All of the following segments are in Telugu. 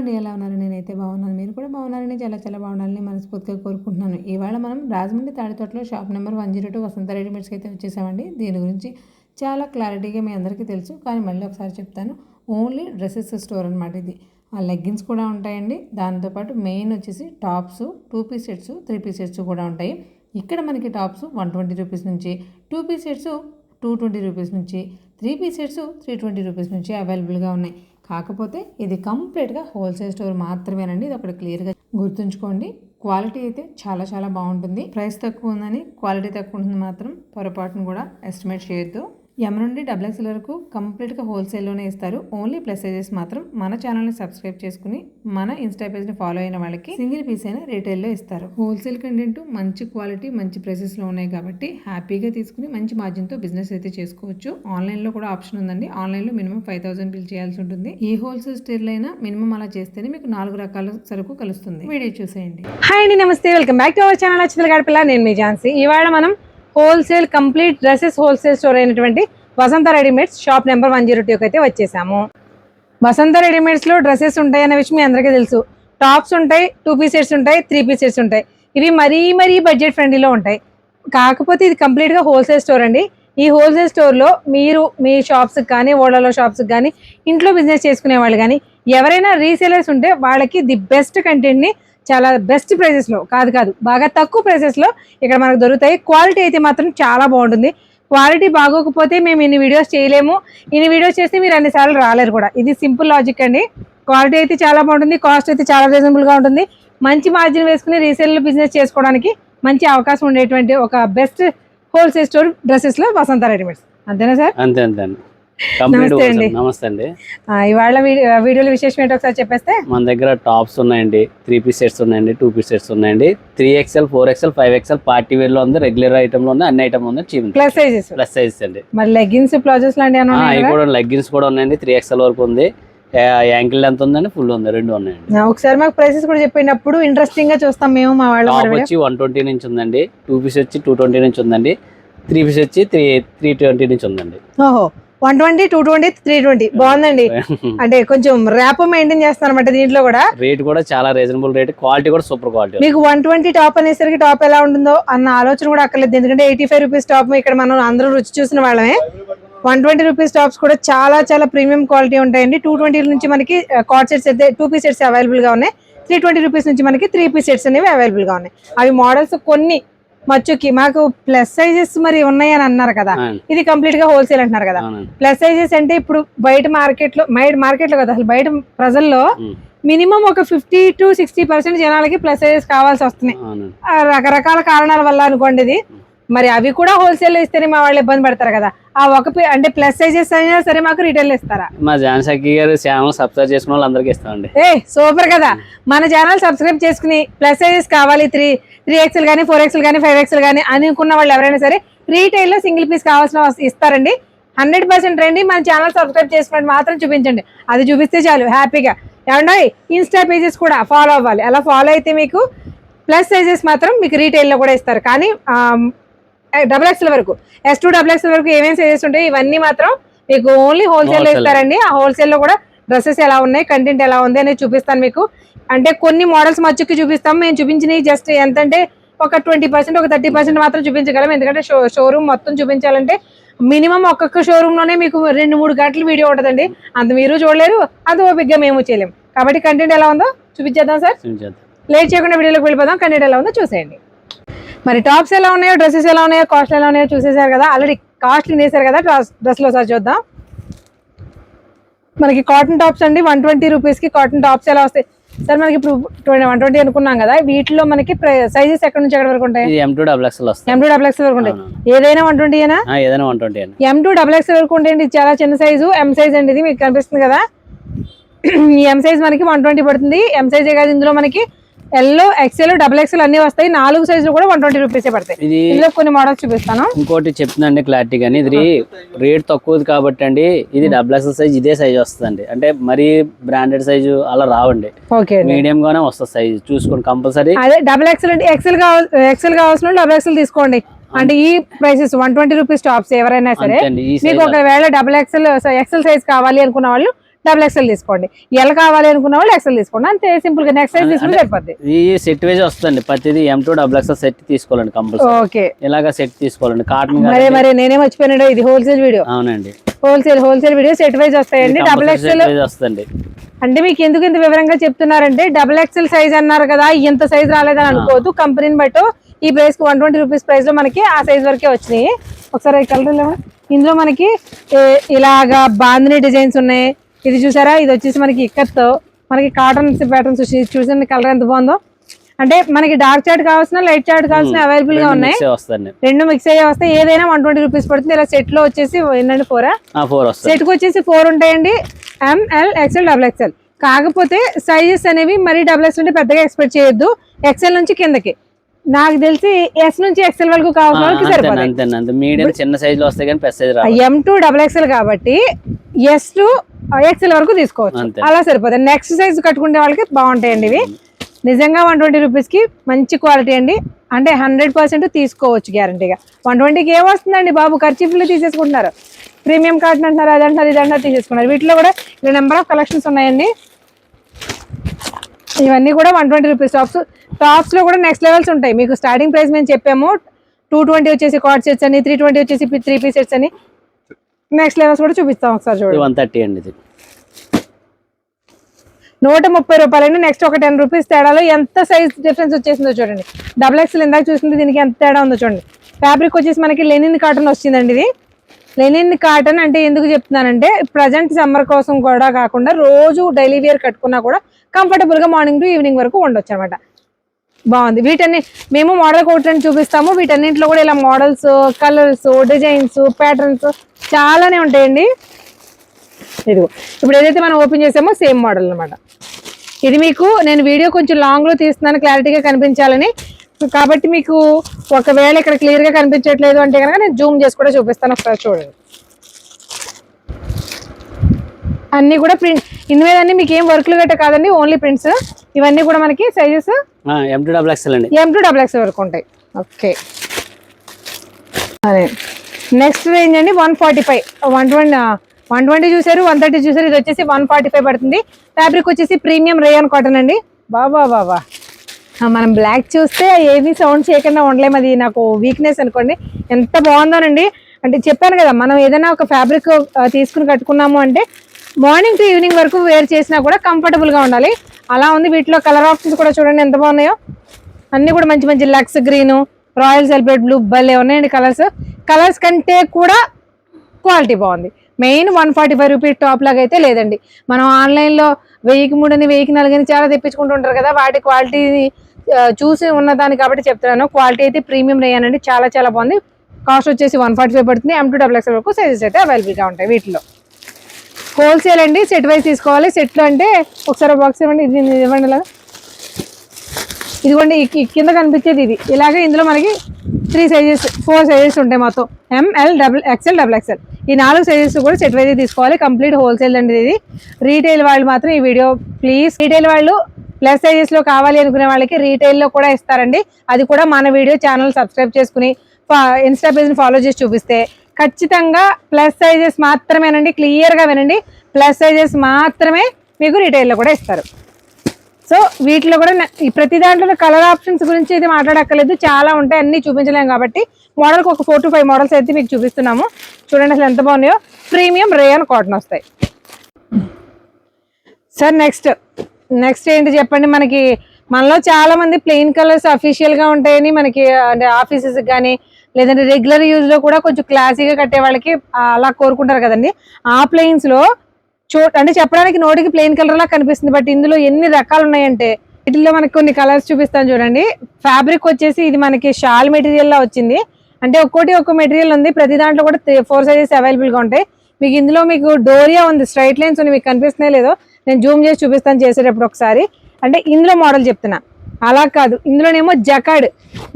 అండి, ఎలా ఉన్నారు? నేనైతే బాగున్నాను. మీరు కూడా బాగున్నారని, చాలా చాలా బాగుండాలని మనస్ఫూర్తిగా కోరుకుంటున్నాను. ఇవాళ మనం రాజమండ్రి తాడితోటలో షాప్ నెంబర్ 102 వసంత రెడీమేడ్స్కి అయితే వచ్చేసామండి. దీని గురించి చాలా క్లారిటీగా మీ అందరికీ తెలుసు, కానీ మళ్ళీ ఒకసారి చెప్తాను. ఓన్లీ డ్రెస్సెస్ స్టోర్ అనమాట ఇది. ఆ లెగ్గిన్స్ కూడా ఉంటాయండి. దాంతోపాటు మెయిన్ వచ్చేసి tops, 2 piece sets, 3 piece sets కూడా ఉంటాయి. ఇక్కడ మనకి టాప్స్ 120 రూపీస్ నుంచి, 2 పీస్ సెట్స్ 220 రూపీస్ నుంచి, 3 పీస్ సెట్స్ 320 రూపీస్ నుంచి అవైలబుల్గా ఉన్నాయి. కాకపోతే ఇది కంప్లీట్గా హోల్సేల్ స్టోర్ మాత్రమేనండి. ఇది ఒకటి క్లియర్గా గుర్తుంచుకోండి. క్వాలిటీ అయితే చాలా చాలా బాగుంటుంది. ప్రైస్ తక్కువ ఉందని క్వాలిటీ తక్కువ ఉంటుంది మాత్రం పొరపాటును కూడా ఎస్టిమేట్ చేయొద్దు. ఎం నుండి XXL వరకు కంప్లీట్గా హోల్సేల్లోనే ఇస్తారు. ఓన్లీ ప్లస్ సైజెస్ మాత్రం మన ఛానల్ని సబ్స్క్రైబ్ చేసుకుని మన ఇన్స్టా పేజ్ని ఫాలో అయిన వాళ్ళకి సింగిల్ పీస్ అయినా రీటైల్లో ఇస్తారు. హోల్సేల్ కంటెంట్ మంచి క్వాలిటీ మంచి ప్రైసెస్లో ఉన్నాయి కాబట్టి హ్యాపీగా తీసుకుని మంచి మార్జిన్తో బిజినెస్ అయితే చేసుకోవచ్చు. ఆన్లైన్లో కూడా ఆప్షన్ ఉందండి. ఆన్లైన్లో మినిమం 5,000 బిల్ చేయాల్సి ఉంటుంది. ఏ హోల్సేల్ స్టోర్లో అయినా మినిమం అలా చేస్తేనే మీకు 4 రకాల సరుకు కలుస్తుంది. వీడియో చూసేయండి. హాయ్ అండి, నమస్తే, welcome back to our channel Achitala Gadapala. నేను మీ ఝాన్సీ. ఇవాళ మనం wholesale complete dresses wholesale store అయినటువంటి వసంత రెడీమేడ్స్ షాప్ నెంబర్ 102 అయితే వచ్చేసాము. వసంత రెడీమేడ్స్లో డ్రెస్సెస్ ఉంటాయి అనే విషయం మీ అందరికీ తెలుసు. టాప్స్ ఉంటాయి, 2 పీస్ సెట్స్ ఉంటాయి, 3 పీస్ సెట్స్ ఉంటాయి. ఇవి మరీ బడ్జెట్ ఫ్రెండ్లీలో ఉంటాయి. కాకపోతే ఇది కంప్లీట్గా హోల్సేల్ స్టోర్ అండి. ఈ హోల్సేల్ స్టోర్లో మీరు మీ షాప్స్కి కానీ, ఓడలో షాప్స్కి కానీ, ఇంట్లో బిజినెస్ చేసుకునే వాళ్ళు కానీ ఎవరైనా రీసేలర్స్ ఉంటే వాళ్ళకి ది బెస్ట్ కంటెంట్ని చాలా బెస్ట్ ప్రైసెస్లో కాదు బాగా తక్కువ ప్రైసెస్లో ఇక్కడ మనకు దొరుకుతాయి. క్వాలిటీ అయితే మాత్రం చాలా బాగుంటుంది. క్వాలిటీ బాగోకపోతే మేము ఇన్ని వీడియోస్ చేయలేము. ఇన్ని వీడియోస్ చేస్తే మీరు అన్నిసార్లు రాలేరు కూడా. ఇది సింపుల్ లాజిక్ అండి. క్వాలిటీ అయితే చాలా బాగుంటుంది. కాస్ట్ అయితే చాలా రీజనబుల్గా ఉంటుంది. మంచి మార్జిన్ వేసుకుని రీసేల్ బిజినెస్ చేసుకోవడానికి మంచి అవకాశం ఉండేటువంటి ఒక బెస్ట్ హోల్సేల్ స్టోర్ డ్రెస్సెస్లో వసంత రెడీమేడ్స్. అంతేనా సార్? అంతే అండి. నమస్తే అండి. నమస్తే అండి. ఇవాళ వీడియోలో విశేషం ఏంటో ఒకసారి చెప్పేస్తే, మన దగ్గర టాప్స్ ఉన్నాయండి, 3 పీస్ సెట్స్ ఉన్నాయండి, 2 పీస్ సెట్స్ ఉన్నాయండి, 3XL 4XL 5XL party wear లో ఉంది, రెగ్యులర్ ఐటమ్ లో ఉంది, అన్ని ఐటమ్ ఉంది. ప్లస్ సైజెస్ అండి. మరి లెగ్గిన్స్ ప్లాజోస్ లాంటి కూడా లెగ్గిన్స్ కూడా ఉన్నాయండి. 3XL వరకు ఉంది, యాంకిల్ ఎంత ఉందండి, ఫుల్ ఉంది, రెండు ఉన్నాయండి. ఒకసారి మాకు ప్రైసెస్ కూడా చెప్పినప్పుడు ఇంట్రెస్టింగ్ గా చూస్తాం మేము. మా వాళ్ళు టాప్ వచ్చి 120 నుంచి ఉందండి, 2 పీస్ వచ్చి 220 నుంచి ఉందండి, 3 పీస్ వచ్చి 320 నుంచి ఉందండి. ఓహో, 120, 220, 320 బాగుందండి. అంటే కొంచెం ర్యాప్ మెయింటైన్ చేస్తాను అనమాట. దీంట్లో కూడా రేట్ కూడా చాలా రీజనబుల్ రేట్, క్వాలిటీ కూడా సూపర్ క్వాలిటీ. మీకు 120 టాప్ అనేసరికి టాప్ ఎలా ఉంటుందో అన్న ఆలోచన కూడా అక్కర్లేదు. ఎందుకంటే 85 రూపీస్ టాప్ ఇక్కడ మనం అందరూ రుచి చూసిన వాళ్ళమే. 120 రూపీస్ టాప్స్ కూడా చాలా చాలా ప్రీమియం క్వాలిటీ ఉంటాయండి. 220 నుంచి మనకి కార్డ్ సెట్స్ అయితే 2 పీస్ సెట్స్ అవైలబుల్ గా ఉన్నాయి. 320 రూపీస్ నుంచి మనకి 3 పీస్ సెట్స్ అనేవి అవైలబుల్ గా ఉన్నాయి. అవి మోడల్స్ కొన్ని మచ్చుకి మాకు ప్లస్ సైజెస్ మరి ఉన్నాయని అన్నారు కదా. ఇది కంప్లీట్ గా హోల్సేల్ అంటున్నారు కదా. ప్లస్ సైజెస్ అంటే ఇప్పుడు బయట మార్కెట్ లో కదా, అసలు బయట ప్రజల్లో మినిమం ఒక 50 to 60% జనాలకి ప్లస్ సైజెస్ కావాల్సి వస్తున్నాయి. రకరకాల కారణాల వల్ల అనుకోండి. ఇది మరి అవి కూడా హోల్సేల్ లో ఇస్తేనే మా వాళ్ళు ఇబ్బంది పడతారు కదా. ఆ ఒక అంటే ప్లస్ సైజెస్ అయినా సరే మాకు రిటైల్ ఇస్తారా? మా ఝాన్సీ గారు ఛానల్ సబ్స్క్రైబ్ చేసుకున్న వాళ్ళందరికీ ఇస్తామండి. సూపర్ కదా. మన ఛానల్ సబ్స్క్రైబ్ చేసుకుని ప్లస్ సైజెస్ కావాలి, 3XL కానీ 4XL కానీ 5XL కానీ అనుకున్న వాళ్ళు ఎవరైనా సరే రీటైల్ లో సింగిల్ పీస్ కావాల్సిన ఇస్తారండి. 100% రండి. మన ఛానల్ సబ్స్క్రైబ్ చేసుకుని మాత్రం చూపించండి. అది చూపిస్తే చాలు హ్యాపీగా. ఏమంటే ఇన్స్టా పేజెస్ కూడా ఫాలో అవ్వాలి. అలా ఫాలో అయితే మీకు ప్లస్ సైజెస్ మాత్రం మీకు రీటైల్లో కూడా ఇస్తారు. కానీ XXL వరకు, S2 XXL వరకు ఏమేమి సైజెస్ ఉంటాయి ఇవన్నీ మాత్రం మీకు ఓన్లీ హోల్సేల్ లో ఇస్తారండి. ఆ హోల్సేల్ లో కూడా డ్రెస్సెస్ ఎలా ఉన్నాయి, కంటెంట్ ఎలా ఉంది అనేది చూపిస్తాను మీకు. అంటే కొన్ని మోడల్స్ మచ్చుకి చూపిస్తాం. మేము చూపించినవి జస్ట్ ఎంతంటే ఒక 20%, ఒక 30% మాత్రం చూపించగలం. ఎందుకంటే షోరూమ్ మొత్తం చూపించాలంటే మినిమం ఒక్కొక్క షోరూమ్ లోనే మీకు 2-3 గంటలు వీడియో ఉంటుందండి. అంత మీరు చూడలేరు, అంత ఓపిక్గా మేము చేయలేము. కాబట్టి కంటెంట్ ఎలా ఉందో చూపించేద్దాం సార్. లేట్ చేయకుండా వీడియోలోకి వెళ్ళిపోదాం. కంటెంట్ ఎలా ఉందో చూసేయండి. మరి టాప్స్ ఎలా ఉన్నాయో, డ్రెస్సెస్ ఎలా ఉన్నాయో, కాస్ట్ ఎలా ఉన్నాయో చూసేసారు కదా. ఆల్రెడీ కాస్ట్ వేసారు కదా. డ్రెస్లో సార్ చూద్దాం. మనకి కాటన్ టాప్స్ అండి 120 రూపీస్కి కాటన్ టాప్స్ ఎలా వస్తాయి సార్? మనకి ఇప్పుడు 120 అనుకున్నాం కదా. వీటిలో మనకి సైజెస్ ఎక్కడ నుంచి ఎక్కడ వరకు ఉంటాయి? M2 XXL వరకు ఉంటాయి. ఏదైనా 120 M2 XXL వరకు ఉంటాయండి. చాలా చిన్న సైజు M సైజ్ అండి. ఇది మీకు కనిపిస్తుంది కదా. ఈ M సైజ్ మనకి 120 పడుతుంది. M సైజే కాదు, ఇందులో మనకి ఎల్లో, XL, XXL అన్ని వస్తాయి. 4 సైజులు కూడా 120 రూపీసే పడతాయి. ఇందులో కొన్ని మోడల్స్ చూపిస్తాను. ఇంకోటి చెప్తుందండి క్లారిటీ గానీ, ఇది రేట్ తక్కువది కాబట్టి అండి ఇది XXL సైజ్ ఇదే సైజ్ వస్తుంది. అంటే మరీ బ్రాండెడ్ సైజు అలా రావండి. మీడియం గానే వస్తుంది సైజ్ చూసుకోండి కంపల్సరీ. అదే XXL అంటే XL కావాల్సిన XXL తీసుకోండి. అంటే ఈ ప్రైసెస్ 120 రూపీస్ టాప్స్ ఎవరైనా సరే మీకు ఒకవేళ XXL సైజ్ కావాలి అనుకున్న వాళ్ళు XXL తీసుకోండి. ఎల్ కావాలి అనుకున్న వాళ్ళు XL తీసుకోండి, అంతే సింపుల్ గా. నెక్స్ట్ సైజ్ తీసుకుంటే సరిపోద్ది. ఈ సెట్ వైజ్ వస్తుందండి, ప్రతిదీ M2 XXL సెట్ తీసుకోవాలండి కంపల్సరీ. ఓకే, ఇలాగా సెట్ తీసుకోవాలండి. కాటన్ మరి నేనే మర్చిపోయినాడు, ఇది హోల్సేల్ వీడియో. అవునండి, హోల్సేల్ వీడియో సెట్ వైజ్ వస్తాయండి. XXL వస్తుంది. అంటే మీకు ఎందుకు ఇంత వివరంగా చెప్తున్నారంటే XXL సైజ్ అన్నారు కదా, ఇంత సైజ్ రాలేదని అనుకోవద్దు. కంపెనీని బట్టి ఈ ప్రైస్ కి 120 రూపీస్ ప్రైస్ లో మనకి ఆ సైజ్ వరకే వచ్చినాయి. ఒకసారి కలర్ ఇందులో మనకి ఇలాగా బాందిని డిజైన్స్ ఉన్నాయి. ఇది చూసారా, ఇది వచ్చేసి మనకి ఇక్కత్తో మనకి కాటన్ ప్యాటర్న్స్ చూసిన కలర్ ఎంత బాగుందో. అంటే మనకి డార్క్ చార్ట్ కావాల్సిన లైట్ చార్ట్ కావాల్సిన అవైలబుల్ గా ఉన్నాయి. రెండు మిక్స్ అయ్యే వస్తాయి. ఏదైనా 120 రూపీస్ పడుతుంది. ఇలా సెట్ లో వచ్చేసి ఏంటంటే 4 సెట్ కి వచ్చేసి 4 ఉంటాయండి. ML XL XXL. కాకపోతే సైజెస్ అనేవి మరి XXL అంటే పెద్దగా ఎక్స్పెక్ట్ చేయొద్దు. XL నుంచి కిందకి నాకు తెలిసి S నుంచి XL వరకు కావాల్సిన వాళ్ళకి సరిపోతుంది. మీడియం చిన్న సైజ్ లో వస్తాయి కానీ పెద్ద సైజ్ రాదు. M2 XXL కాబట్టి S to XL వరకు తీసుకోవచ్చు, అలా సరిపోతుంది. నెక్స్ట్ సైజ్ కట్టుకునే వాళ్ళకి బాగుంటాయండి ఇవి. నిజంగా 120 రూపీస్ కి మంచి క్వాలిటీ అండి. అంటే 100% తీసుకోవచ్చు గ్యారంటీగా. 120కి ఏం వస్తుందండి బాబు, ఖర్చీఫ్లు తీసేసుకుంటున్నారు. ప్రీమియం కాటన్ అంటున్నారు, అది అంటారు, ఇది అంటారు, తీసేసుకున్నారు. వీటిలో కూడా ఇలా నెంబర్ ఆఫ్ కలెక్షన్స్ ఉన్నాయండి. ఇవన్నీ కూడా 120 రూపీస్ టాప్స్ లో కూడా నెక్స్ట్ లెవెల్స్ ఉంటాయి. మీకు స్టార్టింగ్ ప్రైస్ మేము చెప్పాము 220 వచ్చేసి కార్డ్ సెట్స్ అని, 320 వచ్చేసి 3 పీస్ సెట్స్ అని. నెక్స్ట్ లెవెల్స్ కూడా చూపిస్తాం ఒకసారి చూడండి. 130 అండి, ఇది 130 రూపాయలండి. నెక్స్ట్ ఒక 10 రూపీస్ తేడాలో ఎంత సైజ్ డిఫరెన్స్ వచ్చేసిందో చూడండి. XXL ఇందాక చూసింది, దీనికి ఎంత తేడా ఉందో చూడండి. ఫ్యాబ్రిక్ వచ్చేసి మనకి లెనిన్ కాటన్ వచ్చిందండి. ఇది లెనిన్ కాటన్ అంటే ఎందుకు చెప్తున్నానంటే ప్రజెంట్ సమ్మర్ కోసం కూడా కాకుండా రోజు డైలీ వేర్ కట్టుకున్నా కూడా కంఫర్టబుల్ గా మార్నింగ్ టు ఈవినింగ్ వరకు ఉండొచ్చు అనమాట. బాగుంది. వీటన్ని మేము మోడల్ కోట్లని చూపిస్తాము. వీటన్నింటిలో కూడా ఇలా మోడల్స్, కలర్స్, డిజైన్స్, ప్యాటర్న్స్ చాలానే ఉంటాయండి. ఇదిగో ఇప్పుడు ఏదైతే మనం ఓపెన్ చేసామో సేమ్ మోడల్ అనమాట. ఇది మీకు నేను వీడియో కొంచెం లాంగ్ లో తీస్తున్నాను క్లారిటీగా కనిపించాలని. కాబట్టి మీకు ఒకవేళ ఇక్కడ క్లియర్ గా కనిపించట్లేదు అంటే కనుక నేను జూమ్ చేసి కూడా చూపిస్తాను, ఒకసారి చూడండి. అన్ని కూడా ప్రింట్, ఇన్వేదన్నీ మీకు ఏం వర్క్లు గట్ట కాదండి, ఓన్లీ ప్రింట్స్. ఇవన్నీ కూడా మనకి సైజెస్ M2 XXL అండి, M2 XXL వరకు ఉంటాయి. ఓకే, అదే నెక్స్ట్ రేంజ్ అండి 145, 120 చూసారు, 130 చూసారు. ఇది వచ్చేసి 145 పడుతుంది. ఫ్యాబ్రిక్ వచ్చేసి ప్రీమియం రేయాన్ కాటన్ అండి. బాబా మనం బ్లాక్ చూస్తే ఏమీ సౌండ్ చేయకుండా ఉండలేము, అది నాకు వీక్నెస్ అనుకోండి. ఎంత బాగుందోనండి. అంటే చెప్పాను కదా, మనం ఏదైనా ఒక ఫ్యాబ్రిక్ తీసుకుని కట్టుకున్నాము అంటే మార్నింగ్ టు ఈవినింగ్ వరకు వేర్ చేసినా కూడా కంఫర్టబుల్ గా ఉండాలి. అలా ఉంది. వీటిలో కలర్ ఆప్షన్స్ కూడా చూడండి ఎంత బాగున్నాయో. అన్ని కూడా మంచి మంచి Lux green, royal celebrate blue భలే ఉన్నాయండి. కలర్స్ కంటే కూడా క్వాలిటీ బాగుంది. మెయిన్ 145 రూపీస్ టాప్ లాగా అయితే లేదండి. మనం ఆన్లైన్లో 1000కి 3 అని 1000కి 4 అని చాలా తెప్పించుకుంటూ ఉంటారు కదా, వాటి క్వాలిటీ చూసి ఉన్నదాన్ని కాబట్టి చెప్తున్నాను. క్వాలిటీ అయితే ప్రీమియం రేయానండి, చాలా చాలా బాగుంది. కాస్ట్ వచ్చేసి 145 పడుతుంది. M2 XXL వరకు సైజెస్ అయితే అవైలబుల్గా ఉంటాయి. వీటిలో హోల్సేల్ అండి, సెట్ వైజ్ తీసుకోవాలి. సెట్లో అంటే ఒకసారి బాక్స్ ఇవ్వండి, ఇది ఇవ్వండి. ఇలాగా ఇదిగోండి కింద కనిపించేది ఇది. ఇలాగే ఇందులో మనకి 4 సైజెస్ ఉంటాయి మొత్తం. ML XL XXL ఈ 4 సైజెస్ కూడా సెట్ వైజ్ తీసుకోవాలి. కంప్లీట్ హోల్సేల్ అండి ఇది. రీటైల్ వాళ్ళు మాత్రం ఈ వీడియో ప్లీజ్, రీటైల్ వాళ్ళు ప్లస్ సైజెస్ లో కావాలి అనుకునే వాళ్ళకి రీటైల్ లో కూడా ఇస్తారండి. అది కూడా మన వీడియో ఛానల్ సబ్స్క్రైబ్ చేసుకుని ఇన్స్టా పేజ్ని ఫాలో చేసి చూపిస్తే ఖచ్చితంగా ప్లస్ సైజెస్ మాత్రమేనండి. క్లియర్ గా వినండి, ప్లస్ సైజెస్ మాత్రమే మీకు రీటైల్లో కూడా ఇస్తారు. సో వీటిలో కూడా ప్రతి దాంట్లో కలర్ ఆప్షన్స్ గురించి అయితే మాట్లాడక్కర్లేదు, చాలా ఉంటాయి, అన్ని చూపించలేము కాబట్టి మోడల్కి ఒక 4 to 5 మోడల్స్ అయితే మీకు చూపిస్తున్నాము. చూడండి అసలు ఎంత బాగున్నాయో. ప్రీమియం రేయాన్ కాటన్ వస్తాయి. సార్ నెక్స్ట్ ఏంటి చెప్పండి. మనలో చాలా మంది ప్లెయిన్ కలర్స్ అఫీషియల్ గా ఉంటాయని మనకి అంటే ఆఫీసెస్ కానీ లేదంటే రెగ్యులర్ యూజ్ లో కూడా కొంచెం క్లాసీగా కట్టే వాళ్ళకి అలా కోరుకుంటారు కదండి. ఆ ప్లెయిన్స్ లో అంటే చెప్పడానికి నోటికి ప్లెయిన్ కలర్ లా కనిపిస్తుంది, బట్ ఇందులో ఎన్ని రకాలు ఉన్నాయంటే వీటిల్లో మనకి కొన్ని కలర్స్ చూపిస్తాను చూడండి. ఫ్యాబ్రిక్ వచ్చేసి ఇది మనకి షాల్ మెటీరియల్ లా వచ్చింది. అంటే ఒక్కొక్క మెటీరియల్ ఉంది. ప్రతి దాంట్లో కూడా 4 సైజెస్ అవైలబుల్ గా ఉంటాయి. మీకు ఇందులో మీకు డోరియా ఉంది, స్ట్రైట్ లైన్స్ ఉంది, మీకు కనిపిస్తున్నాయి లేదో నేను జూమ్ చేసి చూపిస్తాను చేసేటప్పుడు ఒకసారి. అంటే ఇందులో మోడల్ చెప్తున్నా, అలా కాదు. ఇందులోనేమో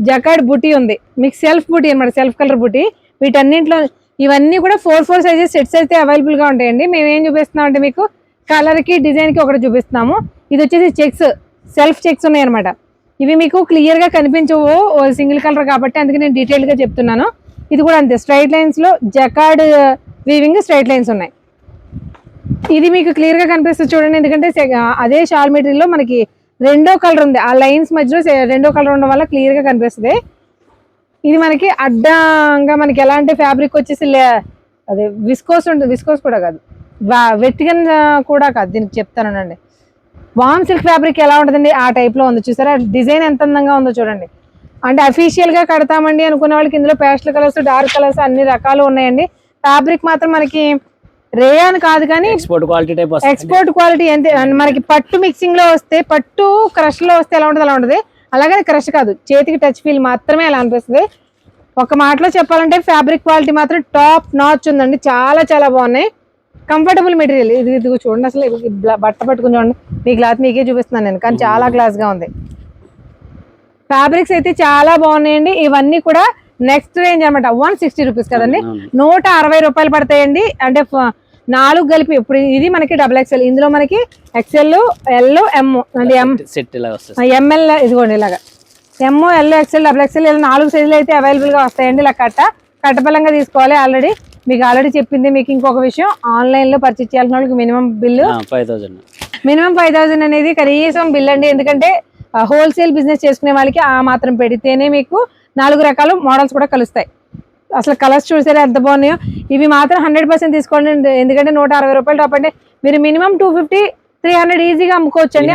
జకాడ్ బుటీ ఉంది, మీకు సెల్ఫ్ బుటీ అనమాట, సెల్ఫ్ కలర్ బుటీ. వీటన్నింటిలో ఇవన్నీ కూడా 4 సైజెస్ సెట్స్ అయితే అవైలబుల్ గా ఉంటాయండి. మేము ఏం చూపిస్తున్నాం అంటే మీకు కలర్ కి డిజైన్ కి ఒకటి చూపిస్తున్నాము. ఇది వచ్చేసి సెల్ఫ్ చెక్స్ ఉన్నాయి అనమాట. ఇవి మీకు క్లియర్ గా కనిపించవు, సింగిల్ కలర్ కాబట్టి అందుకే నేను డీటెయిల్ గా చెప్తున్నాను. ఇది కూడా అంతే, స్ట్రైట్ లైన్స్ లో జకాడ్ వీవింగ్ స్ట్రైట్ లైన్స్ ఉన్నాయి. ఇది మీకు క్లియర్ గా కనిపిస్తుంది చూడండి, ఎందుకంటే అదే షాల్ మెటీరియల్ లో మనకి రెండో కలర్ ఉంది, ఆ లైన్స్ మధ్యలో రెండో కలర్ ఉండడం వల్ల క్లియర్ గా కనిపిస్తుంది. ఇది మనకి అడ్డంగా మనకి ఎలాంటి ఫ్యాబ్రిక్ వచ్చేసి అదే విస్కోస్ ఉంటుంది, విస్కోస్ కూడా కాదు, వెట్టిగన్ కూడా కాదు, దీనికి చెప్తానండి. వామ్ సిల్క్ ఫ్యాబ్రిక్ ఎలా ఉంటుందండి ఆ టైప్ లో ఉంది, చూసారా డిజైన్ ఎంత అందంగా ఉందో చూడండి. అంటే అఫీషియల్ గా కడతామండి అనుకున్న వాళ్ళకి ఇందులో పేస్టల్ కలర్స్, డార్క్ కలర్స్ అన్ని రకాలు ఉన్నాయండి. ఫ్యాబ్రిక్ మాత్రం మనకి రేయాన్ కాదు కానీ export quality type, export quality ఎంత మనకి పట్టు మిక్సింగ్ లో వస్తే, పట్టు క్రష్ లో వస్తే ఎలా ఉంటుంది అలా ఉంటుంది. అలాగే క్రష్ కాదు, చేతికి టచ్ ఫీల్ మాత్రమే అలా అనిపిస్తుంది. ఒక మాటలో చెప్పాలంటే ఫ్యాబ్రిక్ క్వాలిటీ మాత్రం టాప్ నాచ్ ఉందండి, చాలా చాలా బాగున్నాయి. కంఫర్టబుల్ మెటీరియల్ ఇది చూడండి, అసలు బట్ట పట్టుకుని చూడండి, మీ క్లాత్ మీకే చూపిస్తున్నాను నేను, కానీ చాలా క్లాస్ గా ఉంది. ఫ్యాబ్రిక్స్ అయితే చాలా బాగున్నాయండి. ఇవన్నీ కూడా నెక్స్ట్ రేంజ్ అనమాట, 160 రూపీస్ కదండి, 160 రూపాయలు పడతాయండి. అంటే 4 కలిపి. ఇప్పుడు ఇది మనకి XXL, ఇందులో మనకి XL, L, M అంటే ML ఇదిగోండి ఇలాగా M, L, XL, XXL ఇలా 4 సైజులు అయితే అవైలబుల్ గా వస్తాయండి. ఇలా కట్టపలంగా తీసుకోవాలి. ఆల్రెడీ మీకు చెప్పింది. మీకు ఇంకొక విషయం, ఆన్లైన్ లో పర్చేస్ చేయాల్సిన వాళ్ళకి మినిమం బిల్లు 5000 అనేది కనీసం బిల్ అండి. ఎందుకంటే హోల్సేల్ బిజినెస్ చేసుకునే వాళ్ళకి ఆ మాత్రం పెడితేనే మీకు 4 రకాల మోడల్స్ కూడా కలుస్తాయి. అసలు కలర్స్ చూసారా ఎంత బాగున్నాయో. ఇవి మాత్రం 100% తీసుకోండి, ఎందుకంటే 160 రూపాయలు టాప్ అంటే మీరు మినిమం 250-300 ఈజీగా అమ్ముకోవచ్చండి.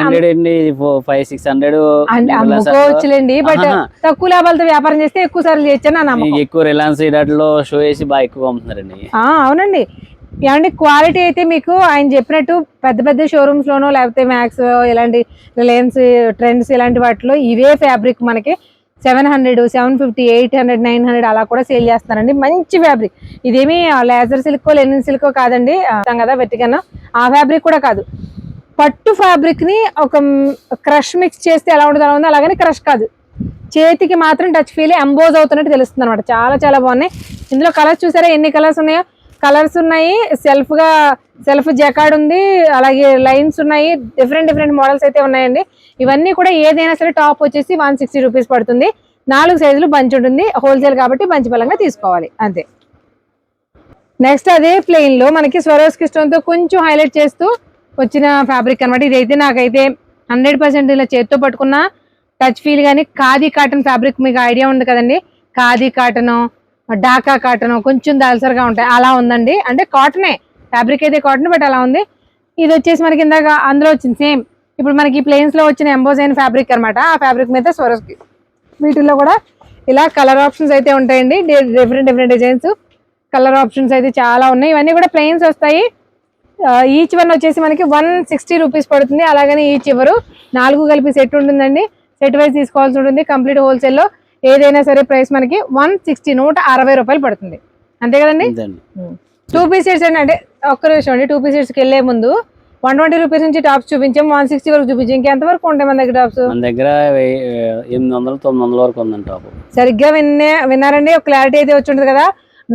అమ్ముకోవచ్చులేండి, బట్ తక్కువ లాభాలతో వ్యాపారం చేస్తే ఎక్కువ సార్లు చేయొచ్చని నా నమ్మకం. ఎక్కువ రిలయన్స్ లో షో చేసి బాగా ఎక్కువ అమ్ముతున్నారండి. అవునండి. ఏమంటే క్వాలిటీ అయితే మీకు ఆయన చెప్పినట్టు పెద్ద పెద్ద షోరూమ్స్ లోనో లేకపోతే మ్యాక్స్ ఇలాంటి రిలయన్స్ ట్రెండ్స్ ఇలాంటి వాటిలో ఇవే ఫ్యాబ్రిక్ మనకి 700, 750, 800, 900 అలా కూడా సేల్ చేస్తారండి. మంచి ఫ్యాబ్రిక్. ఇదేమి లేజర్ సిల్కో లెనిన్ సిల్కో కాదండి, కదా వెట్టిగన్ ఆ ఫ్యాబ్రిక్ కూడా కాదు. పట్టు ఫ్యాబ్రిక్ ని ఒక క్రష్ మిక్స్ చేస్తే ఎలా ఉంటుంది అలా ఉంది, అలాగని క్రష్ కాదు, చేతికి మాత్రం టచ్ ఫీల్ ఎంబోజ్ అవుతున్నట్టు తెలుస్తుంది అనమాట. చాలా చాలా బాగున్నాయి. ఇందులో కలర్స్ చూసారా ఎన్ని కలర్స్ ఉన్నాయో. కలర్స్ ఉన్నాయి, సెల్ఫ్ జకార్డ్ ఉంది, అలాగే లైన్స్ ఉన్నాయి, డిఫరెంట్ మోడల్స్ అయితే ఉన్నాయండి. ఇవన్నీ కూడా ఏదైనా సరే టాప్ వచ్చేసి 160 రూపీస్ పడుతుంది. 4 సైజులు బంచ్ ఉంటుంది, హోల్సేల్ కాబట్టి బంచ్ బలంగా తీసుకోవాలి అంతే. నెక్స్ట్ అదే ప్లెయిన్ లో మనకి స్వరోస్కి స్టోన్ తో కొంచెం హైలైట్ చేస్తూ వచ్చిన ఫ్యాబ్రిక్ అనమాట. ఇదైతే నాకైతే 100% ఇలా చేతితో పట్టుకున్న టచ్ ఫీల్ కానీ, ఖాదీ కాటన్ ఫ్యాబ్రిక్ మీకు ఐడియా ఉంది కదండి, ఖాదీ కాటన్, డాకా కాటన్ కొంచెం దాల్సర్గా ఉంటాయి, అలా ఉందండి. అంటే కాటనే ఫ్యాబ్రిక్ అయితే కాటన్, బట్ అలా ఉంది. ఇది వచ్చేసి మనకి ఇందాక అందులో వచ్చింది సేమ్, ఇప్పుడు మనకి ప్లెయిన్స్ లో వచ్చిన ఎంబోజ్ అయిన ఫ్యాబ్రిక్ అనమాట. ఆ ఫ్యాబ్రిక్ మీద స్వరోస్కి, వీటిల్లో కూడా ఇలా కలర్ ఆప్షన్స్ అయితే ఉంటాయండి, డిఫరెంట్ డిజైన్స్, కలర్ ఆప్షన్స్ అయితే చాలా ఉన్నాయి. ఇవన్నీ కూడా ప్లెయిన్స్ వస్తాయి. ఈచ్ వన్ వచ్చేసి మనకి 160 రూపీస్ పడుతుంది. అలాగని ఈచ్ ఎవరు 4 కలిపి సెట్ ఉంటుందండి, సెట్ వైజ్ తీసుకోవాల్సి ఉంటుంది. కంప్లీట్ హోల్సేల్లో ఏదైనా సరే ప్రైస్ మనకి 160 రూపాయలు పడుతుంది, అంతే కదండి. 2 పీస్ సెట్స్ అంటే ఒక్క నిమిషం అండి, 2 పీస్ సెట్స్కి వెళ్ళే ముందు 120 రూపీస్ నుంచి టాప్స్ చూపించాం, 160 వరకు చూపించాం. ఇంకెంత వరకు ఉంటాయి మన దగ్గర టాప్స్? మన దగ్గర 800-900 వరకు ఉందండి టాప్. సరిగ్గా విన్నారండి, ఒక క్లారిటీ అయితే వచ్చి ఉంటుంది కదా.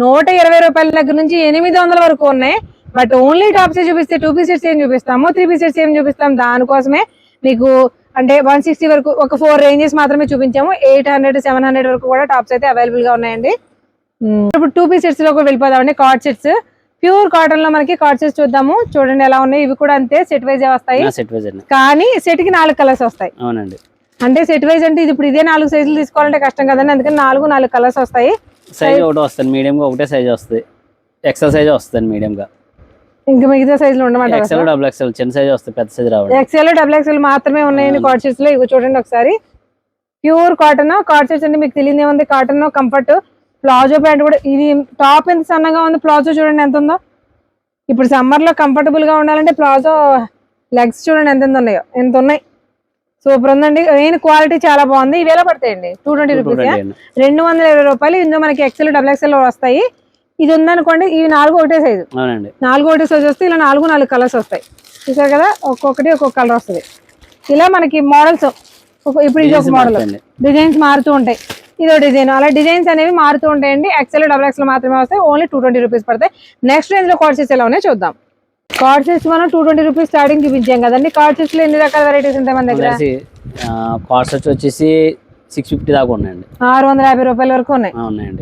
120 రూపాయల దగ్గర నుంచి 800 వరకు ఉన్నాయి. బట్ ఓన్లీ టాప్స్ చూపిస్తే 2 పీస్ సెట్స్ ఏం చూపిస్తాము, 3 పీస్ సెట్స్ ఏం చూపిస్తాం, దానికోసమే మీకు అంటే 160 వరకు ఒక 4 రేంజెస్ మాత్రమే చూపించాము. 800-700 వరకు కూడా టాప్స్ అయితే అవైలబుల్ గా ఉన్నాయండి. ఇప్పుడు 2 పీస్ సెట్స్ లో కూడా వెళ్ళిపోదామండి. కార్డ్ సెట్స్, ప్యూర్ కాటన్ లో మనకి కార్డ్ సెట్స్ చూద్దాము. చూడండి ఎలా ఉన్నాయి. ఇవి కూడా అంతే సెట్ వైజ్ వస్తాయి, కానీ సెట్ కి 4 కలర్స్ వస్తాయి. అవునండి, అంటే సెట్ వైజ్ అంటే ఇది ఇప్పుడు ఇదే 4 సైజులు తీసుకోవాలంటే కష్టం కదండి, అందుకని 4 కలర్స్ వస్తాయి. సైజ్ ఒకటి వస్తుంది, మీడియం గా ఒకటే సైజ్ వస్తుంది, ఎక్సెల్ సైజ్ వస్తుంది మీడియం గా. ఇంకా మిగతా సైజులు ఉండమంటారు. XL, చిన్న సైజ్ వస్తుంది, పెద్ద సైజ్ రావాలి. XL, XXL మాత్రమే ఉన్నాయండి కార్డ్ సెట్స్ లో. ఇవి చూడండి ఒకసారి, ప్యూర్ కాటన్ కార్డ్ సెట్స్ అంటే మీకు తెలియదు ఏముంది, కాటన్ కంఫర్ట్. ప్లాజో ప్యాంట్ కూడా, ఇది టాప్ ఎంత సన్నగా ఉంది, ప్లాజో చూడండి ఎంత ఉందో. ఇప్పుడు సమ్మర్ లో కంఫర్టబుల్ గా ఉండాలంటే ప్లాజో లెగ్స్ చూడండి ఎంత ఉన్నాయో, ఎంత ఉన్నాయి. సూపర్ ఉందండి, మెయిన్ క్వాలిటీ చాలా బాగుంది. ఇవి ఎలా పడతాయండి? 220 రూపీస్, 220 రూపాయలు. ఇందులో మనకి XL, XXL వస్తాయి. ఇది ఉందనుకోండి, ఇవి 4 ఒకటే సైజు, 4 ఒకటే సైజు వస్తాయి. ఇలా 4 కలర్స్ వస్తాయి, చూసారు కదా, ఒక్కొక్కటి ఒక్కొక్క కలర్ వస్తుంది. ఇలా మనకి మోడల్స్, ఇప్పుడు ఇది ఒక మోడల్, డిజైన్స్ మారుతూ ఉంటాయి. ఇదో డిజైన్, అలా డిజైన్స్ అనేవి మారుతూ ఉంటాయండి. XL, XXL మాత్రమే వస్తాయి. ఓన్లీ 220 రూపీస్ పడతాయి. నెక్స్ట్ రేంజ్ లో కార్డ్ సెట్స్ ఎలా ఉన్నాయో చూద్దాం. కార్డ్ సెట్స్ మనం 220 రూపీస్ స్టార్టింగ్ చూపించాం కదండి. కార్డ్ సెట్స్ లో ఎన్ని రకాల వెరైటీస్ ఉంటాయి మన దగ్గర? కార్డ్ సెట్స్ వచ్చేసి 650 దాకా ఉన్నాయండి, 650 రూపాయల వరకు ఉన్నాయి.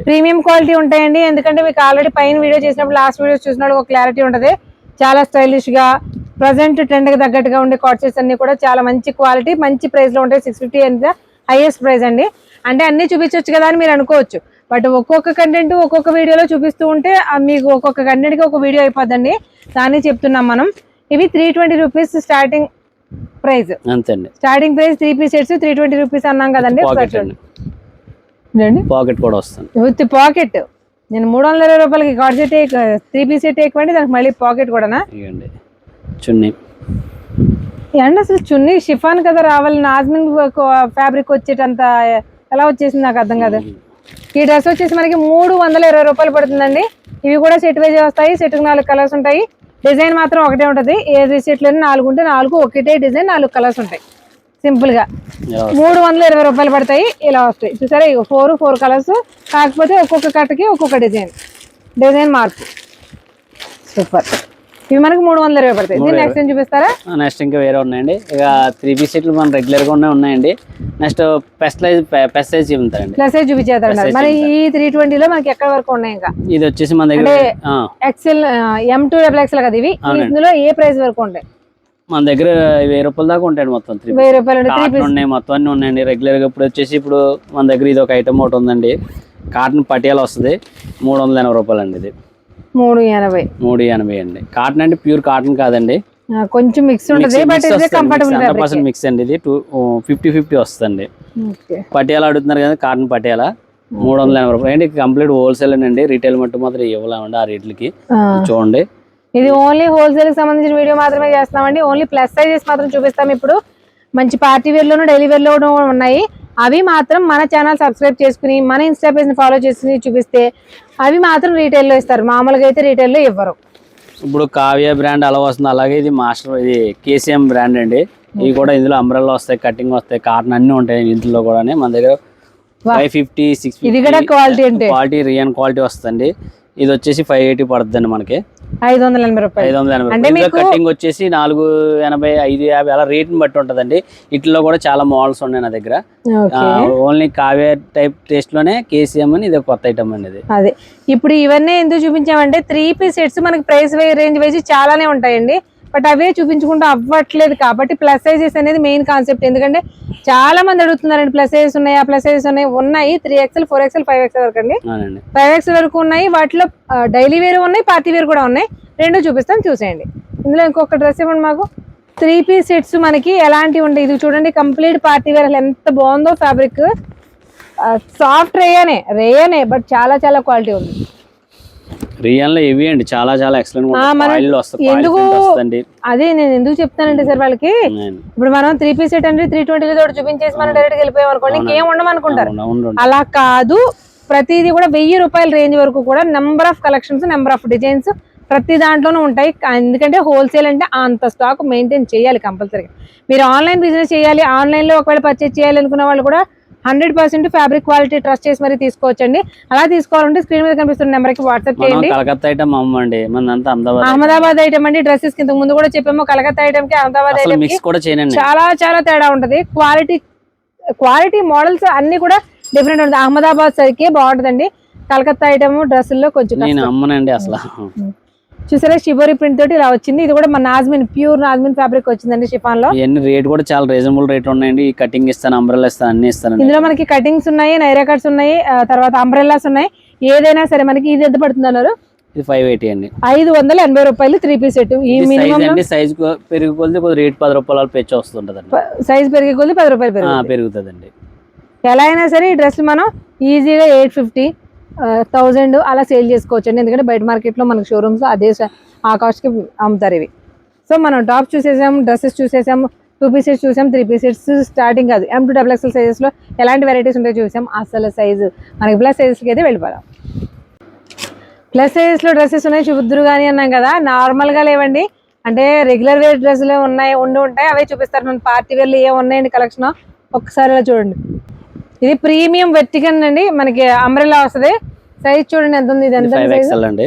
ప్రీమియం క్వాలిటీ ఉంటాయండి, ఎందుకంటే మీకు ఆల్రెడీ పైన వీడియో చేసినప్పుడు లాస్ట్ వీడియో చూసిన ఒక క్లారిటీ ఉంటుంది. చాలా స్టైలిష్ గా ప్రజెంట్ ట్రెండ్ కి తగ్గట్టుగా ఉండే కాట్ సెట్స్ అన్ని కూడా చాలా మంచి క్వాలిటీ మంచి ప్రైస్ లో ఉంటాయి. 650 అనేది హైయెస్ట్ ప్రైస్ అండి. అంటే అన్ని చూపించవచ్చు కదా అని మీరు అనుకోవచ్చు, బట్ ఒక్కొక్క కంటెంట్ ఒక్కొక్క వీడియోలో చూపిస్తూ ఉంటే మీకు ఒక్కొక్క కంటెంట్ కి ఒక వీడియో అయిపోద్దండి. దాన్ని చెప్తున్నాం మనం. ఇవి 320 రూపీస్ స్టార్టింగ్ ప్రైస్. అంతేండి, starting price 3 piece sets 320 rupees అన్నాం కదండి. పాకెట్ కూడా వస్తుంది విత్ పాకెట్. నేను 320 రూపాయలకి కార్డ్ సెట్ 3 పీస్ సెట్ ఎక్కువండి, దానికి మళ్ళీ పాకెట్ కూడానా? చున్నీ అండి అసలు చున్నీ షిఫాన్ కదా రావాలి, నాజ్మిన్ ఫ్యాబ్రిక్ వచ్చేటంత ఎలా వచ్చేసింది నాకు అర్థం కాదు. ఈ డ్రెస్ వచ్చేసి మనకి 320 రూపాయలు పడుతుందండి. ఇవి కూడా సెట్ వైజ్ వస్తాయి. సెట్కి 4 కలర్స్ ఉంటాయి. డిజైన్ మాత్రం ఒకటే ఉంటుంది. ఏ సెట్లో 4 ఉంటే 4 ఒకటే డిజైన్ 4 కలర్స్ ఉంటాయి. సింపుల్ గా 320 రూపాయలు పడతాయి. ఇలా వస్తాయి చూసారా, 4 కలర్స్, కాకపోతే ఒక్కొక్క కట్టకి ఒక్కొక్క డిజైన్ మార్పు. సూపర్. ఇవి మనకి 320 పడతాయి. దీన్ని నెక్స్ట్ ఏం చూపిస్తారా? నెక్స్ట్ ఇంకా వేరే ఉన్నాయండి. ఇక 3 పీస్ సెట్లు మన రెగ్యులర్ గా ఉన్నాయండి. నెక్స్ట్ ప్లస్ సైజ్ చూపిస్తారండి. ప్లస్ సైజ్ చూపించేస్తారు. మరి ఈ 320 లో మనకి ఎక్కడ వరకు ఉన్నాయి? ఇంకా ఇది వచ్చేసి మన దగ్గర ఎక్సెల్ M2 XXL కదా ఇవి. ఇందులో ఏ ప్రైస్ వరకు ఉంటాయి? మన దగ్గర 1000 రూపాయల దాకా ఉంటాయండి. మొత్తం 1000 రూపాయలు ఉన్నాయి, మొత్తం అన్ని ఉన్నాయండి రెగ్యులర్ గా. ఇప్పుడు మన దగ్గర ఇది ఒక ఐటమ్ ఒకటి ఉందండి. కాటన్ పటియాల వస్తుంది, 380 రూపాయలు అండి. ఇది 380 అండి. కాటన్ అంటే ప్యూర్ కాటన్ కాదండి, కొంచెం మిక్స్ ఉంటుంది, బట్ ఇది కంఫర్టబుల్ 100% మిక్స్ అండి. ఇది 50-50 వస్తుంది. పటియాల అడుగుతున్నారు కదా, కాటన్ పటియాల 380 రూపాయలు అండి. కంప్లీట్ హోల్సేల్ అండి, రీటైల్ మట్టు మాత్రం ఇవ్వలేమండి ఆ రేట్లకి. చూడండి, ఇది ఓన్లీ హోల్సేల్ కి సంబంధించిన వీడియో మాత్రమే చేస్తున్నామండి. ఓన్లీ ప్లస్ సైజెస్ మాత్రం చూపిస్తాం. ఇప్పుడు మంచి పార్టీ వేర్ లోను డైలీ వేర్ లోను ఉన్నాయి. అవి మాత్రం మన ఛానల్ సబ్స్క్రైబ్ చేసుకుని మన ఇన్స్టా పేజ్ ని ఫాలో చేసి చూపిస్తే అవి మాత్రం రీటైల్ లో ఇస్తారు. మామూలుగా అయితే రీటైల్ లో ఇవ్వరు. ఇప్పుడు కావ్య బ్రాండ్ అలా వస్తుంది, అలాగే ఇది మాస్టర్, ఇది KCM బ్రాండ్ అండి. ఇవి కూడా ఇందులో అంబ్రెల్లా వస్తాయి, కటింగ్ వస్తాయి, కాటన్ అన్ని ఉంటాయి ఇందులో కూడా. మన దగ్గర 550, 650 ఇది కూడా క్వాలిటీ రియన్ క్వాలిటీ వస్తుంది. ఇది వచ్చేసి 580 పడుతుందండి మనకి. 580 రూపాయలు. కటింగ్ వచ్చేసి 480, 550 అలా రేట్ ని బట్టి ఉంటదండి. ఇట్లలో కూడా చాలా మోడల్స్ ఉన్నాయి నా దగ్గర. ఓన్లీ కావ్య టైప్ టేస్ట్ లోనే KCM అని ఇది కొత్త ఐటమ్ అండి. అదే ఇప్పుడు ఇవన్నీ ఎందుకు చూపించామంటే 3 పీస్ సెట్స్ మనకి ప్రైస్ రేంజ్ వైజ్ చాలానే ఉంటాయండి, బట్ అవే చూపించుకుంటూ అవ్వట్లేదు. కాబట్టి ప్లస్ సైజెస్ అనేది మెయిన్ కాన్సెప్ట్. ఎందుకంటే చాలా మంది అడుగుతున్నారండి ప్లస్ సైజెస్ ఉన్నాయా, ప్లస్ సైజెస్ ఉన్నాయి. 3XL, 4XL, 5XL వరకు అండి. 5XL వరకు ఉన్నాయి. వాటిలో డైలీ వేర్ ఉన్నాయి, పార్టీ వేర్ కూడా ఉన్నాయి. రెండు చూపిస్తాం, చూసేయండి. ఇందులో ఇంకొక డ్రెస్ ఇవ్వండి మాకు. 3 పీస్ సెట్స్ మనకి ఎలాంటివి ఉంటాయి? ఇది చూడండి, కంప్లీట్ పార్టీ వేర్. అసలు ఎంత బాగుందో ఫ్యాబ్రిక్. సాఫ్ట్ రేయనే బట్ చాలా చాలా క్వాలిటీ ఉంది. రియల్ లో ఇవి అండి, చాలా చాలా ఎక్సలెంట్. ఎందుకు అదే నేను ఎందుకు చెప్తానంటే సార్, వాళ్ళకి ఇప్పుడు మనం 3 పీస్ సెట్ అంటే 320 తోటి చూపించేసి మనం డైరెక్ట్ వెళ్ళిపోయాం అనుకోండి, ఇంకేం ఉండమనుకుంటారు. అలా కాదు, ప్రతిదీ కూడా 1000 రూపాయల రేంజ్ వరకు కూడా number of collections, number of designs ప్రతి దాంట్లోనూ ఉంటాయి. ఎందుకంటే హోల్సేల్ అంటే అంత స్టాక్ మెయింటైన్ చేయాలి కంపల్సరీగా. మీరు ఆన్లైన్ బిజినెస్ చేయాలి, ఆన్లైన్ లో ఒకవేళ పర్చేజ్ చేయాలి అనుకున్న వాళ్ళు కూడా 100% ఫ్యాబ్రిక్ క్వాలిటీ ట్రస్ట్ చేసి మరి తీసుకోవచ్చండి. అలా తీసుకోవాలంటే స్క్రీన్ మీద కనిపిస్తున్న నెంబర్ కి వాట్సాప్ చేయండి. అహ్మదాబాద్ ఐటమ్ అండి. డ్రెస్సెస్ కింద ముందు కూడా చెప్పాము, కలకత్తా ఐటమ్ కి అహ్మదాబాద్ ఐటమ్ కి చాలా చాలా తేడా ఉంటది. క్వాలిటీ మోడల్స్ అన్ని కూడా డిఫరెంట్ ఉంటుంది. అహ్మదాబాద్ సరికి బాగుంటదండి. కలకత్తా ఐటమ్ డ్రెస్సుల్లో కొంచెం అసలు చూసారా, షిబోరి ప్రింట్ తోటి ఇలా వచ్చింది. ఇది కూడా మన ప్యూర్ నాజ్మిన్ ఫ్యాబ్రిక్ వచ్చిందండి షిఫాన్ లో. రేట్ కూడా చాలా రీజనబుల్ రేట్ ఉన్నాయండి. కటింగ్ ఇస్తాను, అంబ్రెల్లా ఇస్తాను, అన్ని ఇస్తాను. ఇందులో మనకి కటింగ్స్ ఉన్నాయి, నైరా కట్స్ ఉన్నాయి, తర్వాత అంబ్రెల్లాస్ ఉన్నాయి. ఏదైనా సరే మనకి ఇది ఎంత పడుతుంది అన్నారు? ఇది 580 అండి. 580 రూపాయలు 3 పీస్ సెట్. ఈ మినిమం సైజ్ పెరిగి కొద్ది రేట్ 10 రూపాయలు పెంచి వస్తుంటది. సైజ్ పెరిగి కొద్ది 10 రూపాయలు పెరుగుతుందండి. ఎలా అయినా సరే ఈ డ్రెస్ మనం ఈజీగా 850, 1000 అలా సేల్ చేసుకోవచ్చు అండి. ఎందుకంటే బయట మార్కెట్లో మనకి షోరూమ్స్ అదే ఆ కాస్ట్కి అమ్ముతారు ఇవి. సో మనం టాప్ చూసేసాము, డ్రెస్సెస్ చూసేసాము, 2 పీసెస్ చూసాం, 3 పీసెస్ స్టార్టింగ్ కాదు. M2 XXL సైజెస్లో ఎలాంటి వెరైటీస్ ఉంటాయో చూసాం. అసలు సైజు మనకి ప్లస్ సైజెస్కి అయితే వెళ్ళిపోదాం. ప్లస్ సైజెస్లో డ్రెస్సెస్ ఉన్నాయి, చూద్దురు కానీ అన్నాం కదా. నార్మల్గా లేవండి, అంటే రెగ్యులర్ వేర్ డ్రెస్సులు ఉంటాయి, అవే చూపిస్తారు. మన పార్టీ వేర్లు ఏమి ఉన్నాయండి కలెక్షన్ ఒక్కసారి ఇలా చూడండి. ఇది ప్రీమియం వెర్టికన్ అండి, మనకి అంబ్రెల్లా వస్తుంది. సైజ్ చూడండి ఎంత ఉంది. ఇది ఎంత 5XL అండి.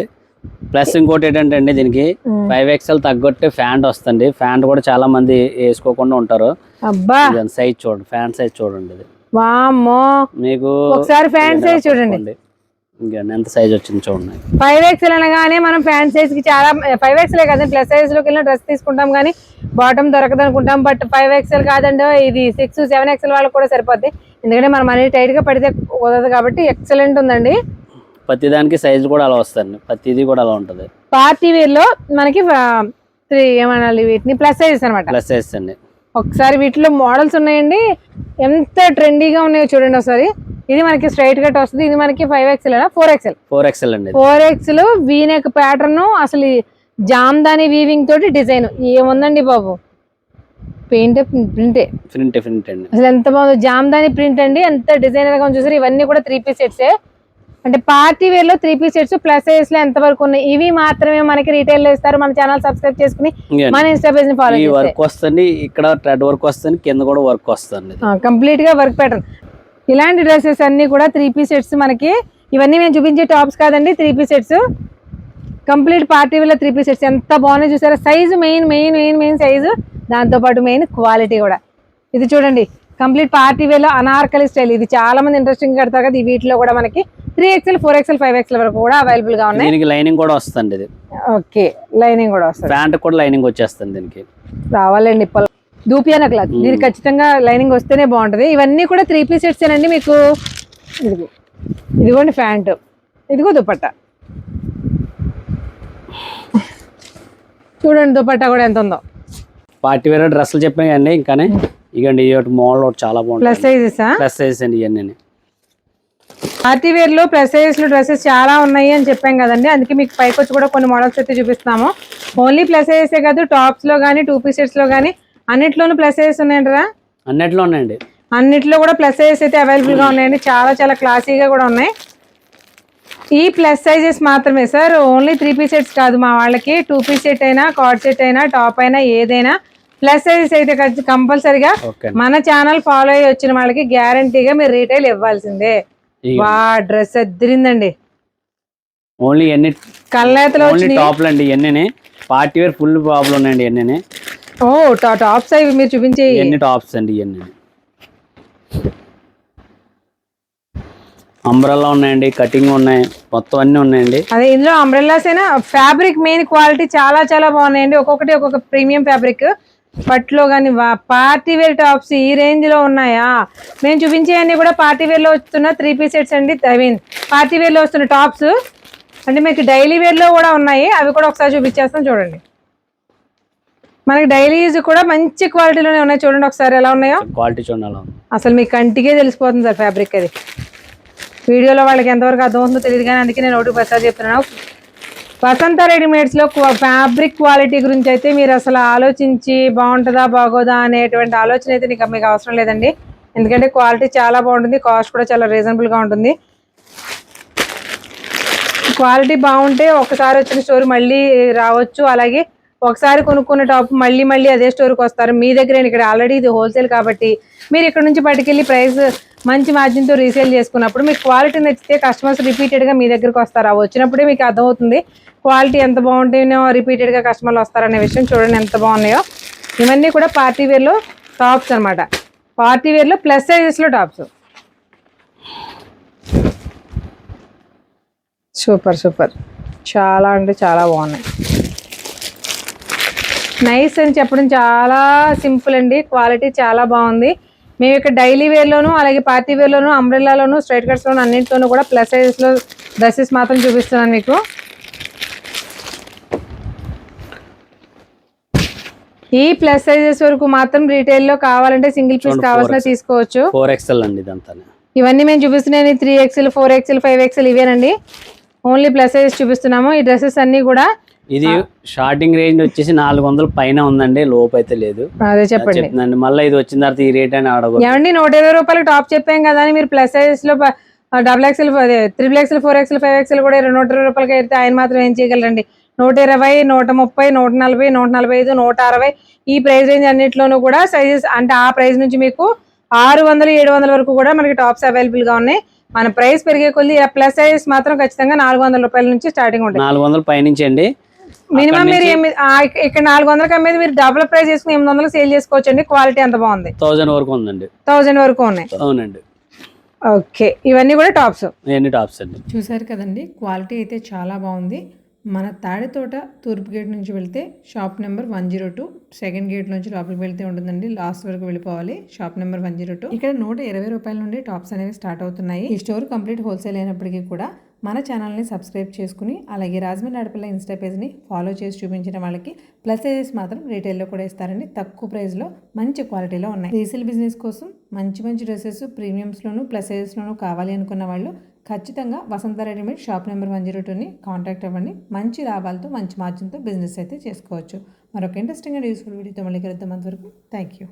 ప్లస్ ఇంకోటి ఏంటంటే అండి, దీనికి 5XL తగ్గొట్టే ప్యాంట్ వస్తుంది. ప్యాంట్ కూడా చాలా మంది వేసుకోకుండా ఉంటారు. అబ్బా, సైజ్ చూడండి, ప్యాంట్ సైజ్ చూడండి. ఇది వామ్మో, మీకు ఒకసారి ప్యాంట్ సైజ్ చూడండి. ఇంకండి ఎంత సైజ్ వచ్చింది చూడండి. 5XL అనగానే మనం ప్యాంట్ సైజ్ కి చాలా 5XL కదా ప్లస్ సైజ్ లోకి వెళ్ళిన డ్రెస్ తీసుకుంటాం కానీ బాటమ్ దొరకదు అనుకుంటాం. బట్ 5XL కాదండి, ఇది 6, 7XL వాళ్ళకి కూడా సరిపోద్ది. ఎందుకంటే మనం అనేది టైట్ గా పడితే కుదరదు కాబట్టి ఎక్సలెంట్ ఉందండి. ప్రతి దానికి సైజ్ కూడా అలా వస్తుంది, ప్రతిది కూడా అలా ఉంటది. పార్టీ వేర్ లో మనకి 3 ఏమనాలి వీటిని ప్లస్ సైజెస్ అనమాట. ప్లస్ సైజ్ అండి. ఒకసారి వీటిలో మోడల్స్ ఉన్నాయండి, ఎంత ట్రెండీగా ఉన్నాయో చూడండి ఒకసారి. ఇది మనకి స్ట్రైట్ కట్ వస్తుంది. ఇది మనకి 5XL 4XL అండి. 4XL వీనెక్ ప్యాటర్న్, అసలు జామ్దాని వీవింగ్ తోటి డిజైన్ ఏముందండి బాబు. ప్రింట్ అండి అసలు ఎంత బాగుంది. జామ్దాని ప్రింట్ అండి, ఎంత డిజైనర్ గా చూసారు. ఇవన్నీ కూడా 3 పీస్ సెట్స్. అంటే పార్టీ వేర్ లో 3 పీస్ సెట్స్ ప్లస్ సైజ్ లో ఎంత వరకు ఉన్నాయి. ఇవి మాత్రమే మనకి రీటైల్ లో ఇస్తారు. మన ఛానల్ సబ్స్క్రైబ్ చేసుకుని మన ఇన్స్టా పేజ్ ని ఫాలో చేయండి. వర్క్ వస్తుంది, ఇక్కడ థ్రెడ్ వర్క్ వస్తుంది, కింద కూడా వర్క్ వస్తుంది. కంప్లీట్ గా వర్క్ ప్యాటర్న్. ఇలాంటి డ్రెస్సెస్ అన్ని కూడా 3 పీస్ సెట్స్ మనకి. ఇవన్నీ మేము చూపించే టాప్స్ కాదండి, 3 piece sets. Complete party wear లో 3 పీస్ సెట్స్ ఎంత బాగున్నాయి చూసారా. సైజు మెయిన్ సైజు, దాంతో పాటు మెయిన్ క్వాలిటీ కూడా. ఇది చూడండి కంప్లీట్ పార్టీ వేర్ లో అనార్కలి స్టైల్. ఇది చాలా మంది ఇంట్రెస్టింగ్ కడతారు కదా. వీటిలో కూడా మనకి 3XL 4XL 5XL వరకు కూడా అవైలబుల్ గా ఉన్నాయి. దీనికి లైనింగ్ కూడా వస్తుంది. ఇది ఓకే, లైనింగ్ కూడా వస్తుంది. ప్యాంట్ కూడా లైనింగ్ వచ్చేస్తుంది దీనికి. రావాలండి దూపియాన క్లాత్. దీనికి ఖచ్చితంగా లైనింగ్ వస్తేనే బాగుంటది. ఇవన్నీ కూడా 3 పీస్ సెట్స్ ఏనండి మీకు. ఇదిగోండి ప్యాంట్, ఇదిగో దుపట్టా. చూడండి దుపట్టా కూడా ఎంత ఉందో. పార్టీ వేర్ డ్రెస్సులు చెప్పాను కదండి. ఇంకానే ఇగండి ఈ మోడల్ ఒకటి చాలా బాగుంటుంది. ప్లస్ సైజెస్ ప్లస్ సైజ్ అండి ఇవన్నీ. పార్టీ వేర్ లో ప్లస్ సైజ్ లో డ్రెస్సెస్ చాలా ఉన్నాయి అని చెప్పాం కదండి. అందుకే మీకు పైకి వచ్చి కూడా కొన్ని మోడల్స్ అయితే చూపిస్తాము. ఓన్లీ ప్లస్ సైజెస్ కాదు, టాప్స్ లో కానీ 2 పీస్ సెట్స్ లో కానీ అన్నిట్లోనూ ప్లస్ సైజెస్ ఉన్నాయంటారా? అన్నిట్లో ఉన్నాయండి. అన్నిట్లో కూడా ప్లస్ సైజెస్ అయితే అవైలబుల్ గా ఉన్నాయండి. చాలా క్లాసీగా కూడా ఉన్నాయి. ఈ ప్లస్ సైజెస్ మాత్రమే సార్, ఓన్లీ 3 పీస్ సెట్స్ కాదు. మా వాళ్ళకి 2 పీస్ సెట్ అయినా, కార్డ్ సెట్ అయినా, టాప్ అయినా ఏదైనా ప్లస్ సైజెస్ అయితే కంపల్సరిగా మన ఛానల్ ఫాలో అయ్యి వచ్చిన వాళ్ళకి గ్యారంటీగా మీరు రీటైల్ ఇవ్వాల్సిందే. వా డ్రెస్ అద్దరిందండి. ఓన్లీ ఎన్ని కళ్ళేతలో టాప్లు అండి ఇవన్నీ. పార్టీ వేర్ ఫుల్ టాప్లు ఉన్నాయండి ఇవన్నీ. ఓ టాప్స్ అవి మీరు చూపించే ఎన్ని టాప్స్ అండి ఇవన్నీ. అంబ్రెల్లా ఉన్నాయండి, కటింగ్ ఉన్నాయి, మొత్తం అన్ని ఉన్నాయండి. అదే ఇందులో అంబ్రెల్లాస్ అయినా ఫ్యాబ్రిక్ మెయిన్ క్వాలిటీ చాలా బాగున్నాయండి. ఒక్కొక్కటి ఒక్కొక్క ప్రీమియం ఫ్యాబ్రిక్. పట్లో కానీ పార్టీ వేర్ టాప్స్ ఈ రేంజ్ లో ఉన్నాయా? మేము చూపించేవన్నీ కూడా పార్టీ వేర్ లో వస్తున్న 3 పీస్ సెట్స్ అండి. పార్టీ వేర్ లో వస్తున్న టాప్స్ అంటే మీకు డైలీ వేర్ లో కూడా ఉన్నాయి. అవి కూడా ఒకసారి చూపించేస్తాం చూడండి. మనకి డైలీ యూజ్ కూడా మంచి క్వాలిటీలోనే ఉన్నాయి. చూడండి ఒకసారి ఎలా ఉన్నాయో. క్వాలిటీ చూడాలి, అసలు మీ కంటికే తెలిసిపోతుంది సార్ ఫ్యాబ్రిక్. అది వీడియోలో వాళ్ళకి ఎంతవరకు అర్థమవుతుందో తెలియదు కానీ అందుకే నేను ఒకటి ప్రసాద్ చెప్తున్నాను. వసంత రెడీమేడ్స్ లో ఫ్యాబ్రిక్ క్వాలిటీ గురించి అయితే మీరు అసలు ఆలోచించి బాగుంటుందా బాగోదా అనేటువంటి ఆలోచన అయితే మీకు అవసరం లేదండి. ఎందుకంటే క్వాలిటీ చాలా బాగుంటుంది, కాస్ట్ కూడా చాలా రీజనబుల్ గా ఉంటుంది. క్వాలిటీ బాగుంటే ఒకసారి వచ్చిన స్టోర్ మళ్ళీ రావచ్చు. అలాగే ఒకసారి కొనుక్కున్న టాప్ మళ్ళీ అదే స్టోర్కి వస్తారు. మీ దగ్గర ఇక్కడ ఆల్రెడీ ఇది హోల్సేల్ కాబట్టి మీరు ఇక్కడ నుంచి పట్టుకెళ్ళి ప్రైస్ మంచి మార్జిన్తో రీసేల్ చేసుకున్నప్పుడు మీకు క్వాలిటీ నచ్చితే కస్టమర్స్ రిపీటెడ్గా మీ దగ్గరకు వస్తారు. అవి వచ్చినప్పుడే మీకు అర్థమవుతుంది క్వాలిటీ ఎంత బాగుంటేనో రిపీటెడ్గా కస్టమర్లు వస్తారనే విషయం. చూడండి ఎంత బాగున్నాయో. ఇవన్నీ కూడా పార్టీ వేర్లో టాప్స్ అనమాట. పార్టీ వేర్లో ప్లస్ సైజెస్లో టాప్స్. సూపర్ చాలా అంటే చాలా బాగున్నాయి. నైస్ అని చెప్పడం చాలా సింపుల్ అండి. క్వాలిటీ చాలా బాగుంది. మేము ఇక్కడ డైలీ వేర్లోను అలాగే పార్టీ వేర్లోను అంబ్రెల్లాలోను స్ట్రైట్ కట్స్లోను అన్నింటిలోనూ కూడా ప్లస్ సైజెస్లో డ్రెస్సెస్ మాత్రం చూపిస్తున్నాను మీకు. ఈ ప్లస్ సైజెస్ వరకు మాత్రం రీటైల్లో కావాలంటే సింగిల్ పీస్ కావాల్సిన తీసుకోవచ్చు. 4XL అండి ఇదంతా. ఇవన్నీ మేము చూపిస్తున్నాయి 3XL 4XL 5XL ఇవేనండి. ఓన్లీ ప్లస్ సైజెస్ చూపిస్తున్నాము. ఈ డ్రెస్సెస్ అన్ని కూడా ఇది స్టార్టింగ్ రేంజ్ వచ్చేసి 400 పైన ఉందండి, లోపు అయితే లేదు. అదే చెప్పండి. మళ్ళీ ఇది వచ్చిన తర్వాత ఈ రేట్ అని అడగదు. ఏమండి 120 రూపాయలకి టాప్ చెప్పాం కదా అని మీరు ప్లస్ సైజెస్ లో XXL 3XL 4XL 5XL కూడా 120 రూపాయలకి అయితే ఆయన మాత్రం ఏం చేయగలరండి. 120 130 140 145 160 ఈ ప్రైస్ రేంజ్ అన్నింటిలోనూ కూడా సైజెస్ అంటే ఆ ప్రైస్ నుంచి మీకు 600 700 వరకు కూడా మనకి టాప్స్ అవైలబుల్ గా ఉన్నాయి. మన ప్రైస్ పెరిగే కొద్ది ప్లస్ సైజెస్ మాత్రం ఖచ్చితంగా 400 రూపాయల నుంచి స్టార్టింగ్ ఉంటాయి. 400 పైనుంచి అండి. మినిమం మీరు ఇక్కడ 400 అమ్మేది మీరు డబుల్ ప్రైస్ చేసుకుని 800 సేల్ చేసుకోవచ్చు అండి. క్వాలిటీ ఎంత బాగుంది. 1000 వరకు ఉందండి. 1000 వరకు ఉన్నాయి. అవునండి. ఓకే, ఇవన్నీ కూడా టాప్స్. ఇవన్నీ టాప్స్ అండి. చూసారు కదండి, క్వాలిటీ అయితే చాలా బాగుంది. మన తాడితోట తూర్పు గేట్ నుంచి వెళ్తే షాప్ నెంబర్ 102, సెకండ్ గేట్ నుంచి లోపలికి వెళ్తే ఉంటుందండి. లాస్ట్ వరకు వెళ్ళిపోవాలి. Shop number 102. ఇక్కడ 120 రూపాయల నుండి టాప్స్ అనేవి స్టార్ట్ అవుతున్నాయి. ఈ స్టోర్ కంప్లీట్ హోల్సేల్ అయినప్పటికీ కూడా మన ఛానల్ని సబ్స్క్రైబ్ చేసుకుని అలాగే రాజమండ్రి ఆడపిల్ల ఇన్స్టా పేజ్ని ఫాలో చేసి చూపించిన వాళ్ళకి ప్లస్ సైజెస్ మాత్రం రీటైల్లో కూడా ఇస్తారండి. తక్కువ ప్రైస్లో మంచి క్వాలిటీలో ఉన్నాయి. రీసేల్ బిజినెస్ కోసం మంచి మంచి డ్రెస్సెస్ ప్రీమియమ్స్లోను ప్లస్ సైజెస్లోను కావాలి అనుకున్న వాళ్ళు ఖచ్చితంగా వసంత రెడీమేడ్ షాప్ నెంబర్ 102ని కాంటాక్ట్ అవ్వండి. మంచి లాభాలతో మంచి మార్జిన్తో బిజినెస్ అయితే చేసుకోవచ్చు. మరొక ఇంట్రెస్టింగ్ అండ్ యూస్ఫుల్ వీడియోతో మళ్ళీ కలుద్దాం. అంతవరకు థ్యాంక్ యూ.